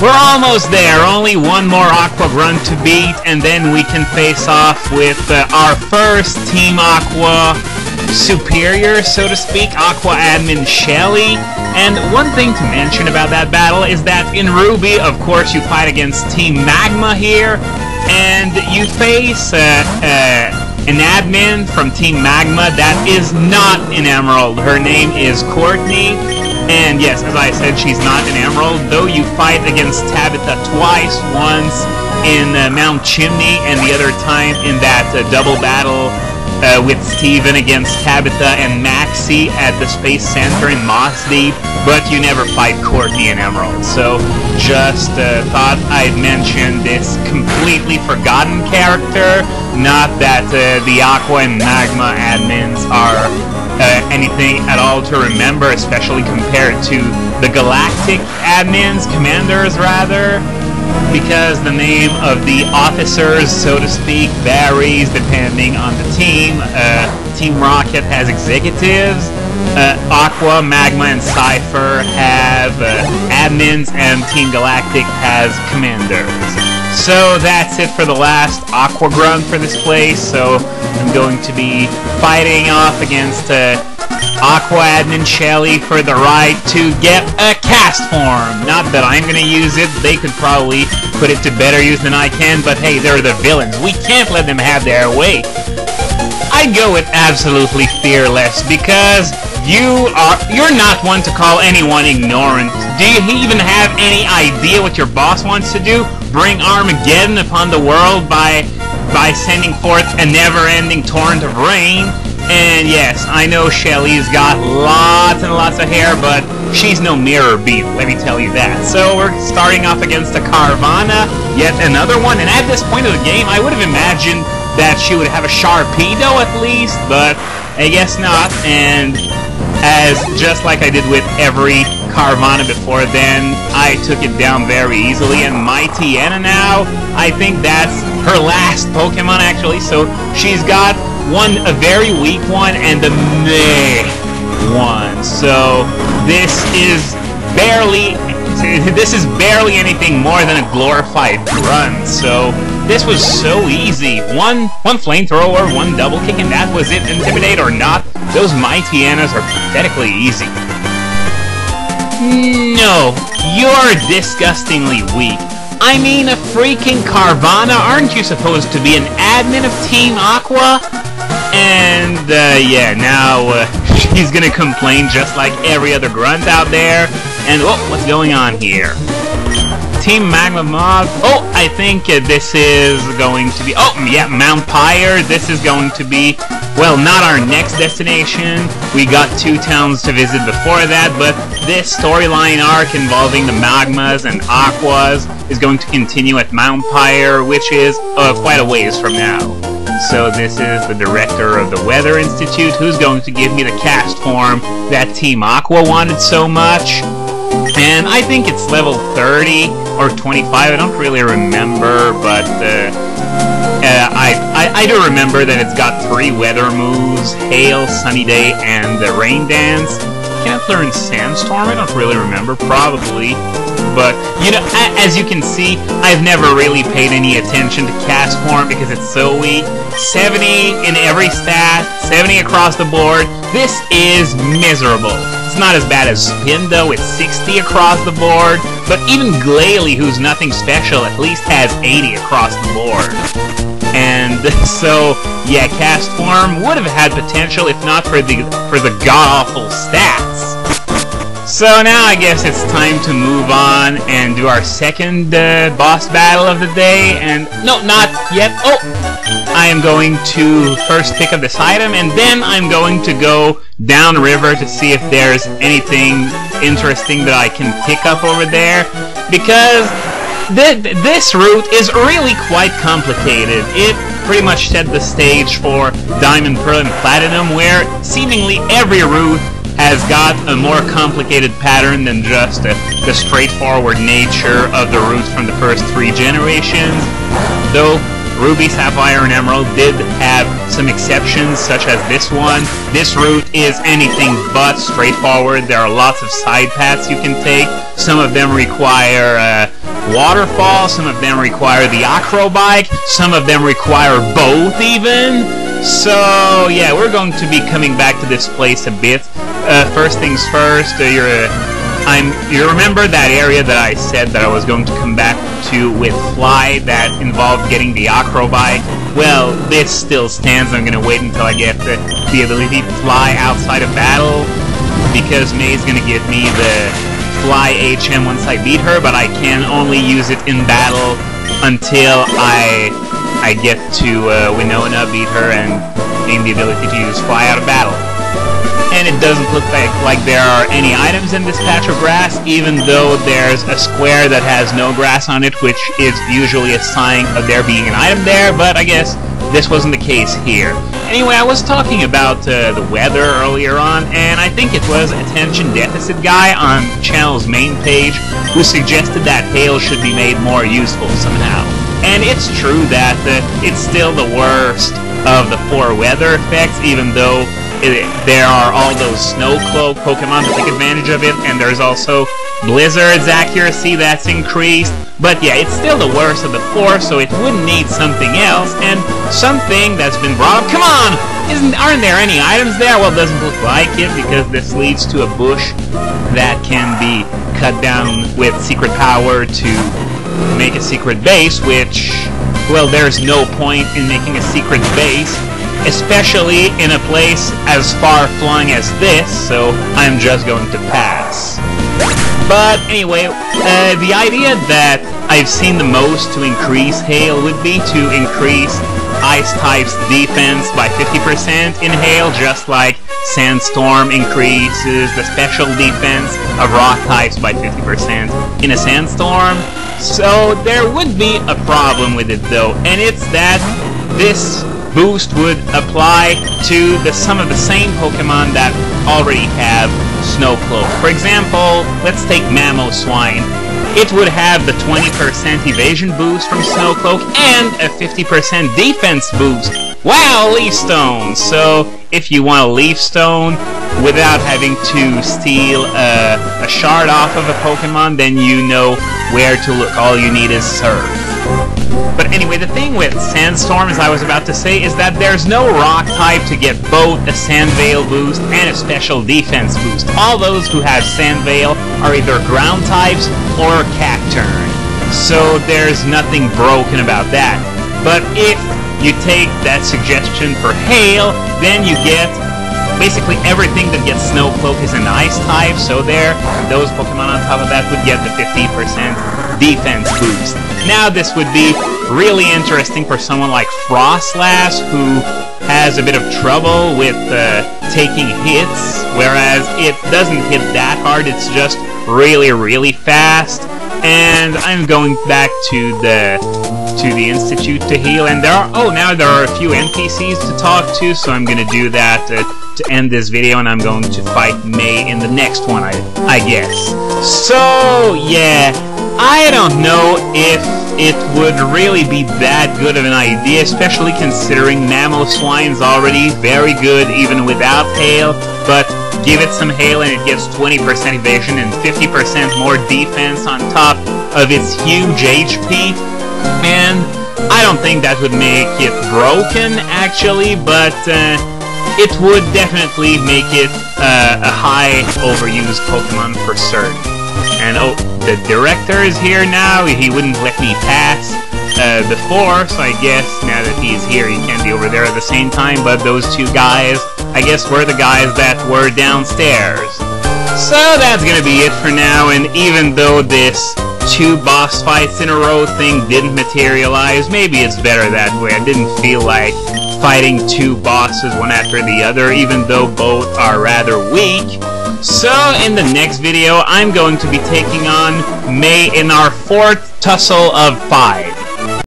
We're almost there. Only one more Aqua Grunt to beat, and then we can face off with our first Team Aqua superior, so to speak, Aqua Admin Shelly. And one thing to mention about that battle is that in Ruby, of course, you fight against Team Magma here, and you face an admin from Team Magma that is not an Emerald. Her name is Courtney. And yes, as I said, she's not an Emerald, though you fight against Tabitha twice, once in Mount Chimney and the other time in that double battle with Steven against Tabitha and Maxie at the Space Center in Moss Deep, but you never fight Courtney and Emerald. So just thought I'd mention this completely forgotten character, not that the Aqua and Magma admins are anything at all to remember, especially compared to the Galactic admins, commanders rather, because the name of the officers, so to speak, varies depending on the team. Team Rocket has executives, Aqua, Magma, and Cypher have admins, and Team Galactic has commanders. So that's it for the last Aqua Grunt for this place, so I'm going to be fighting off against Aqua Admin Shelly for the right to get a cast form. Not that I'm going to use it, they could probably put it to better use than I can, but hey, they're the villains. We can't let them have their way. I'd go with absolutely fearless, because you're not one to call anyone ignorant. Do you even have any idea what your boss wants to do? Bring Armageddon upon the world by sending forth a never-ending torrent of rain? And yes, I know Shelly's got lots and lots of hair, but she's no mirror beat, let me tell you that. So we're starting off against a Carvanha, yet another one, and at this point of the game, I would have imagined that she would have a Sharpedo at least, but I guess not, and as just like I did with every Carvanha before then, I took it down very easily, and Poochyena now, I think that's her last Pokemon actually, so she's got a very weak one and a meh one, so this is barely anything more than a glorified grunt, so this was so easy. One flamethrower, one double kick, and that was it. Intimidate or not, those Poochyenas are pathetically easy. No, you're disgustingly weak. I mean, a freaking Carvanha, aren't you supposed to be an admin of Team Aqua? And, yeah, now, she's gonna complain just like every other grunt out there. And, oh, what's going on here? Team Magma Mob. Oh, I think this is going to be... Oh, yeah, Mount Pyre. This is going to be, well, not our next destination. We got 2 towns to visit before that, but this storyline arc involving the Magmas and Aquas is going to continue at Mount Pyre, which is quite a ways from now. So this is the director of the Weather Institute who's going to give me the cast form that Team Aqua wanted so much. And I think it's level 30 or 25, I don't really remember, but I do remember that it's got 3 weather moves, Hail, Sunny Day, and the Rain Dance. Can it learn Sandstorm? I don't really remember, probably. But, you know, as you can see, I've never really paid any attention to cast form because it's so weak. 70 in every stat, 70 across the board. This is miserable. It's not as bad as Spin, though, it's 60 across the board. But even Glalie, who's nothing special, at least has 80 across the board. And so, yeah, cast form would have had potential if not for the god-awful stats. So now I guess it's time to move on and do our second boss battle of the day, and no, not yet. Oh! I am going to first pick up this item, and then I'm going to go downriver to see if there's anything interesting that I can pick up over there, because this route is really quite complicated. It pretty much set the stage for Diamond, Pearl, and Platinum, where seemingly every route has got a more complicated pattern than just the straightforward nature of the routes from the first 3 generations. Though Ruby, Sapphire, and Emerald did have some exceptions, such as this one. This route is anything but straightforward. There are lots of side paths you can take. Some of them require waterfall, some of them require the acrobike, some of them require both even. So yeah, we're going to be coming back to this place a bit. First things first, you remember that area that I said that I was going to come back to with Fly that involved getting the acrobike? Well, this still stands. I'm gonna wait until I get the ability to fly outside of battle, because May's gonna give me the Fly HM once I beat her, but I can only use it in battle until I get to Winona, beat her, and gain the ability to use Fly out of battle. And it doesn't look like there are any items in this patch of grass, even though there's a square that has no grass on it, which is usually a sign of there being an item there, but I guess this wasn't the case here. Anyway, I was talking about the weather earlier on, and I think it was AttentionDeficitGuy on the channel's main page who suggested that hail should be made more useful somehow. And it's true that it's still the worst of the 4 weather effects, even though there are all those snow cloak Pokemon that take advantage of it, and there's also Blizzard's accuracy that's increased. But yeah, it's still the worst of the 4, so it wouldn't need something else. And something that's been brought up, come on! Aren't there any items there? Well, it doesn't look like it, because this leads to a bush that can be cut down with secret power to make a secret base, which, well, there's no point in making a secret base, especially in a place as far-flung as this, so I'm just going to pass. But anyway, the idea that I've seen the most to increase hail would be to increase Ice type's defense by 50% in hail, just like Sandstorm increases the special defense of Rock types by 50% in a Sandstorm. So there would be a problem with it though, and it's that this boost would apply to some of the same Pokemon that already have Snow Cloak. For example, let's take Mamoswine. It would have the 20% evasion boost from Snow Cloak and a 50% defense boost. Wow, Leaf Stone! So if you want a Leaf Stone without having to steal a shard off of a Pokemon, then you know where to look. All you need is Surf. But anyway, the thing with Sandstorm, as I was about to say, is that there's no Rock type to get both a Sandveil boost and a special defense boost. All those who have Sandveil are either Ground types or Cacturn. So there's nothing broken about that. But if you take that suggestion for Hail, then you get basically everything that gets Snow Cloak is an Ice type, so those Pokemon on top of that would get the 50% defense boost. Now this would be really interesting for someone like Frostlass, who has a bit of trouble with taking hits, whereas it doesn't hit that hard, it's just really, really fast. And I'm going back to the Institute to heal, and now there are a few NPCs to talk to, so I'm gonna do that to end this video, and I'm going to fight May in the next one, I guess. So yeah, I don't know if it would really be that good of an idea, especially considering Mamoswine's already very good even without hail, but give it some hail and it gets 20% evasion and 50% more defense on top of its huge HP. And I don't think that would make it broken, actually, but it would definitely make it a high overused Pokemon for certain. And oh, the director is here now. He wouldn't let me pass before, so I guess now that he's here, he can't be over there at the same time. But those two guys, I guess, were the guys that were downstairs. So that's gonna be it for now, and even though this 2 boss fights in a row thing didn't materialize, maybe it's better that way. I didn't feel like fighting 2 bosses one after the other, even though both are rather weak. So in the next video, I'm going to be taking on May in our 4th tussle of 5.